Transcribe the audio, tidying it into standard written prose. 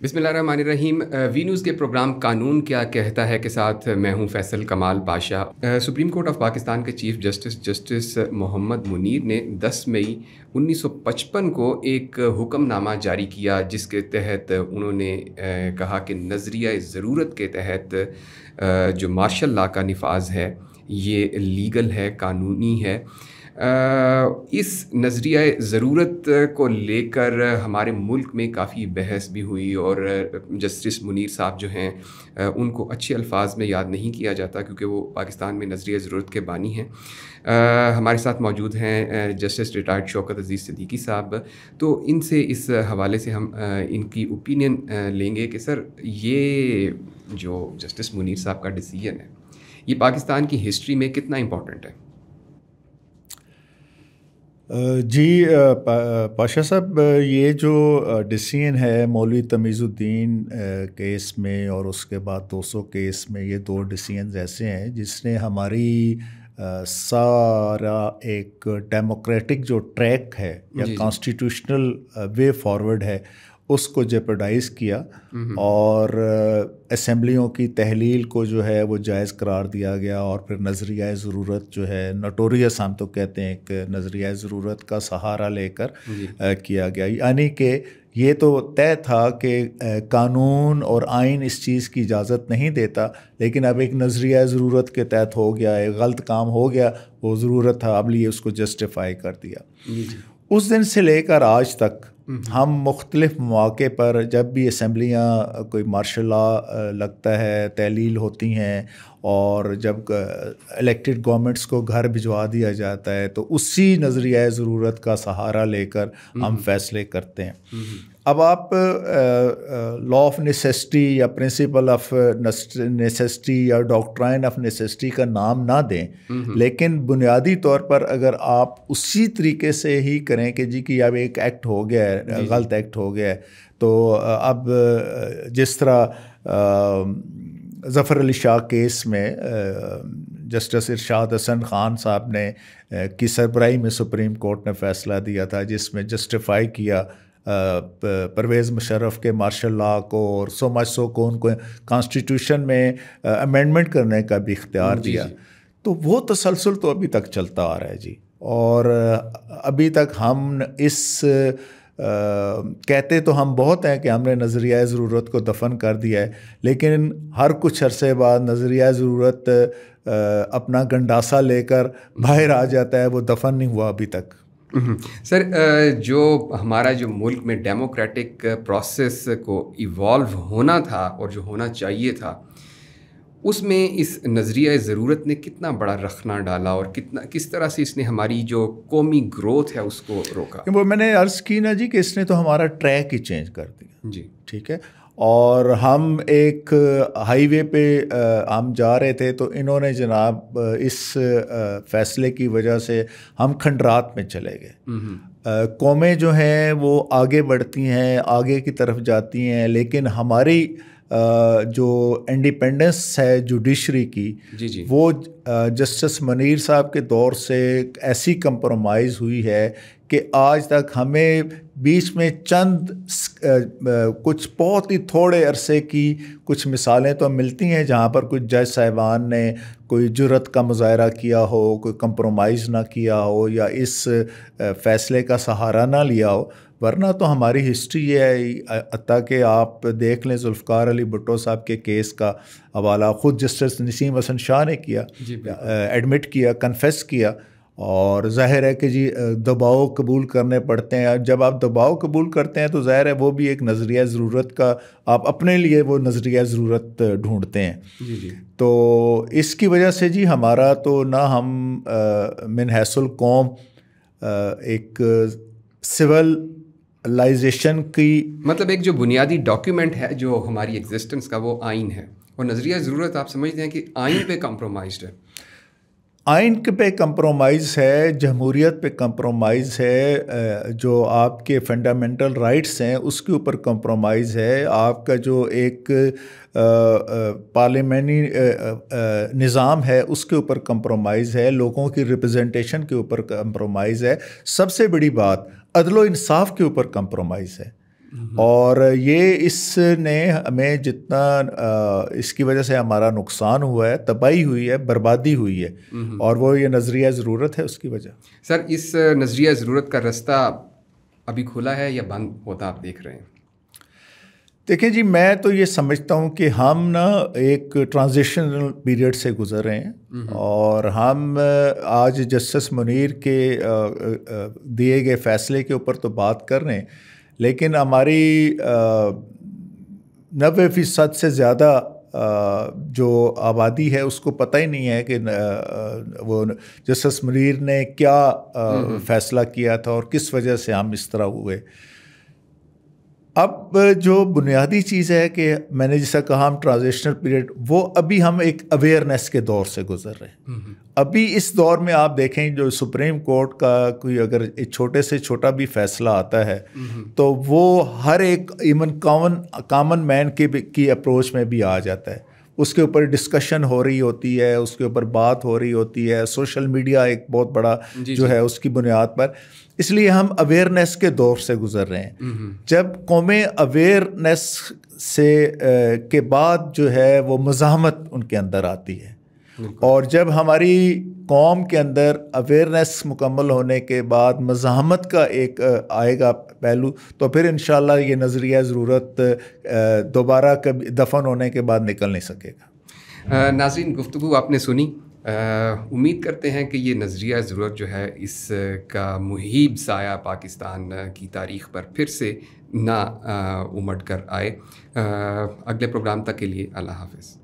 بسم اللہ الرحمن الرحیم۔ وی نیوز کے پروگرام قانون کیا کہتا ہے کے ساتھ میں ہوں Faisal Kamal Pasha. Supreme Court of Pakistan کے چیف جسٹس محمد منیر نے 10 مئی 1955 کو ایک حکم نامہ جاری کیا، جس کے تحت انہوں نے کہا کہ نظریہ ضرورت کے تحت جو مارشل لاء کا نفاذ ہے یہ لیگل ہے، قانونی ہے۔ اس نظریہ ضرورت کو لے کر ہمارے ملک میں کافی بحث بھی ہوئی، اور جسٹس منیر صاحب جو ہیں ان کو اچھے الفاظ میں یاد نہیں کیا جاتا کیونکہ وہ پاکستان میں نظریہ ضرورت کے بانی ہیں۔ ہمارے ساتھ موجود ہیں جسٹس ریٹائرڈ شوکت عزیز صدیقی صاحب، تو ان سے اس حوالے سے ہم ان کی اوپینین لیں گے کہ سر یہ جو جسٹس منیر صاحب کا ڈیسیژن ہے یہ پاکستان کی ہسٹری میں کتنا امپورٹنٹ ہے؟ جی پاشا صاحب، یہ جو ڈیسیژن ہے مولوی تمیز الدین کیس میں اور اس کے بعد 200 کیس میں، یہ دو ڈیسیژنز ایسے ہیں جس نے ہماری سارا ایک ڈیموکریٹک جو ٹریک ہے یا کانسٹیٹیوشنل وے فارورڈ ہے اس کو جیپرڈائز کیا، اور اسمبلیوں کی تحلیل کو جو ہے وہ جائز قرار دیا گیا، اور پھر نظریہ ضرورت جو ہے نوٹوریس ہم تو کہتے ہیں کہ نظریہ ضرورت کا سہارا لے کر کیا گیا۔ یعنی کہ یہ تو طے تھا کہ قانون اور آئین اس چیز کی اجازت نہیں دیتا، لیکن اب ایک نظریہ ضرورت کے تحت ہو گیا، ایک غلط کام ہو گیا، وہ ضرورت تھا، اب لیے اس کو جسٹیفائی کر دیا۔ اس دن سے لے کر آج تک ہم مختلف مواقع پر جب بھی اسمبلیاں کوئی مارشل لاء لگتا ہے، تحلیل ہوتی ہیں، اور جب الیکٹڈ گورنمنٹس کو گھر بھجوا دیا جاتا ہے تو اسی نظریہ ضرورت کا سہارا لے کر ہم فیصلے کرتے ہیں۔ اب آپ لا آف نیسیسٹی یا پرنسپل آف نیسیسٹی یا ڈاکٹرائن آف نیسیسٹی کا نام نہ دیں، لیکن بنیادی طور پر اگر آپ اسی طریقے سے ہی کریں کہ جی کہ اب ایک ایکٹ ہو گیا ہے، غلط ایکٹ ہو گیا ہے، تو اب جس طرح ظفر علی شاہ کیس میں جسٹس ارشاد حسن خان صاحب نے کی سربراہی میں سپریم کورٹ نے فیصلہ دیا تھا، جس میں جسٹیفائی کیا پرویز مشرف کے مارشل لاء کو، اور سو مچ سو کو ان کو کانسٹیٹیوشن میں امینڈمنٹ کرنے کا بھی اختیار دیا۔ تو وہ تسلسل تو ابھی تک چلتا آ رہا ہے جی، اور ابھی تک ہم اس کہتے تو ہم بہت ہیں کہ ہم نے نظریہ ضرورت کو دفن کر دیا ہے، لیکن ہر کچھ عرصے بعد نظریہ ضرورت اپنا گنڈاسا لے کر باہر آ جاتا ہے، وہ دفن نہیں ہوا ابھی تک۔ سر، جو ہمارا جو ملک میں ڈیموکریٹک پروسیس کو ایوالو ہونا تھا اور جو ہونا چاہیے تھا، اس میں اس نظریہ ضرورت نے کتنا بڑا رخنہ ڈالا، اور کس طرح سے اس نے ہماری جو قومی گروتھ ہے اس کو روکا؟ وہ میں نے عرض کی نا جی کہ اس نے تو ہمارا ٹریک ہی چینج کر دیا جی، ٹھیک ہے۔ اور ہم ایک ہائی وے پہ ہم جا رہے تھے، تو انہوں نے جناب اس فیصلے کی وجہ سے ہم کھنڈرات میں چلے گئے۔ قومیں جو ہیں وہ آگے بڑھتی ہیں، آگے کی طرف جاتی ہیں، لیکن ہماری جو انڈیپینڈنس ہے جوڈیشری کی، وہ جسٹس منیر صاحب کے دور سے ایسی کمپرومائز ہوئی ہے کہ آج تک ہمیں بیچ میں چند کچھ بہت ہی تھوڑے عرصے کی کچھ مثالیں تو ملتی ہیں جہاں پر کچھ جج صاحبان نے کوئی جرت کا مظاہرہ کیا ہو، کوئی کمپرومائز نہ کیا ہو، یا اس فیصلے کا سہارا نہ لیا ہو، ورنہ تو ہماری ہسٹری یہ ہے۔ حتیٰ کہ آپ دیکھ لیں ذوالفقار علی بھٹو صاحب کے کیس کا حوالہ خود جسٹس نسیم حسن شاہ نے کیا، ایڈمٹ کیا، کنفیس کیا، اور ظاہر ہے کہ جی دباؤ قبول کرنے پڑتے ہیں۔ جب آپ دباؤ قبول کرتے ہیں تو ظاہر ہے وہ بھی ایک نظریہ ضرورت کا، آپ اپنے لیے وہ نظریہ ضرورت ڈھونڈتے ہیں۔ تو اس کی وجہ سے جی ہمارا تو نہ ہم من حیث القوم ایک سولائزیشن کی، مطلب ایک جو بنیادی ڈاکیومنٹ ہے جو ہماری ایگزسٹنس کا، وہ آئین ہے، اور نظریہ ضرورت آپ سمجھتے ہیں کہ آئین پہ کمپرومائزڈ ہے؟ آئین پہ کمپرومائز ہے، جمہوریت پہ کمپرومائز ہے، جو آپ کے فنڈامنٹل رائٹس ہیں اس کے اوپر کمپرومائز ہے، آپ کا جو ایک پارلیمانی نظام ہے اس کے اوپر کمپرومائز ہے، لوگوں کی ریپرزنٹیشن کے اوپر کمپرومائز ہے، سب سے بڑی بات عدل و انصاف کے اوپر کمپرومائز ہے۔ اور یہ اس نے ہمیں جتنا اس کی وجہ سے ہمارا نقصان ہوا ہے، تباہی ہوئی ہے، بربادی ہوئی ہے، اور وہ یہ نظریہ ضرورت ہے اس کی وجہ. سر اس نظریہ ضرورت کا رستہ ابھی کھلا ہے یا بند ہوتا آپ دیکھ رہے ہیں؟ دیکھیں جی، میں تو یہ سمجھتا ہوں کہ ہم نا ایک ٹرانزیشنل پیریڈ سے گزر رہے ہیں، اور ہم آج جسٹس منیر کے دیے گئے فیصلے کے اوپر تو بات کر رہے ہیں، لیکن ہماری 90% سے زیادہ جو آبادی ہے اس کو پتہ ہی نہیں ہے کہ وہ جسٹس منیر نے کیا فیصلہ کیا تھا اور کس وجہ سے ہم اس طرح ہوئے. اب جو بنیادی چیز ہے کہ میں نے جیسا کہا ہم ٹرانزیشنل پیریڈ، وہ ابھی ہم ایک اویئرنیس کے دور سے گزر رہے ہیں. ابھی اس دور میں آپ دیکھیں جو سپریم کورٹ کا کوئی اگر ایک چھوٹے سے چھوٹا بھی فیصلہ آتا ہے تو وہ ہر ایک ایون کامن مین کی اپروچ میں بھی آ جاتا ہے. اس کے اوپر ڈسکشن ہو رہی ہوتی ہے، اس کے اوپر بات ہو رہی ہوتی ہے، سوشل میڈیا ایک بہت بڑا جو ہے اس کی بنیاد پر. اس لیے ہم اویئرنیس کے دور سے گزر رہے ہیں. جب قومیں اویئرنیس سے کے بعد جو ہے وہ مزاحمت ان کے اندر آتی ہے، اور جب ہماری قوم کے اندر اویئرنیس مکمل ہونے کے بعد مزاحمت کا ایک آئے گا پہلو، تو پھر انشاءاللہ یہ نظریہ ضرورت دوبارہ کبھی دفن ہونے کے بعد نکل نہیں سکے گا. ناظرین، گفتگو آپ نے سنی. امید کرتے ہیں کہ یہ نظریہ ضرورت جو ہے اس کا مہیب سایہ پاکستان کی تاریخ پر پھر سے نہ امڑ کر آئے. اگلے پروگرام تک کے لیے اللہ حافظ.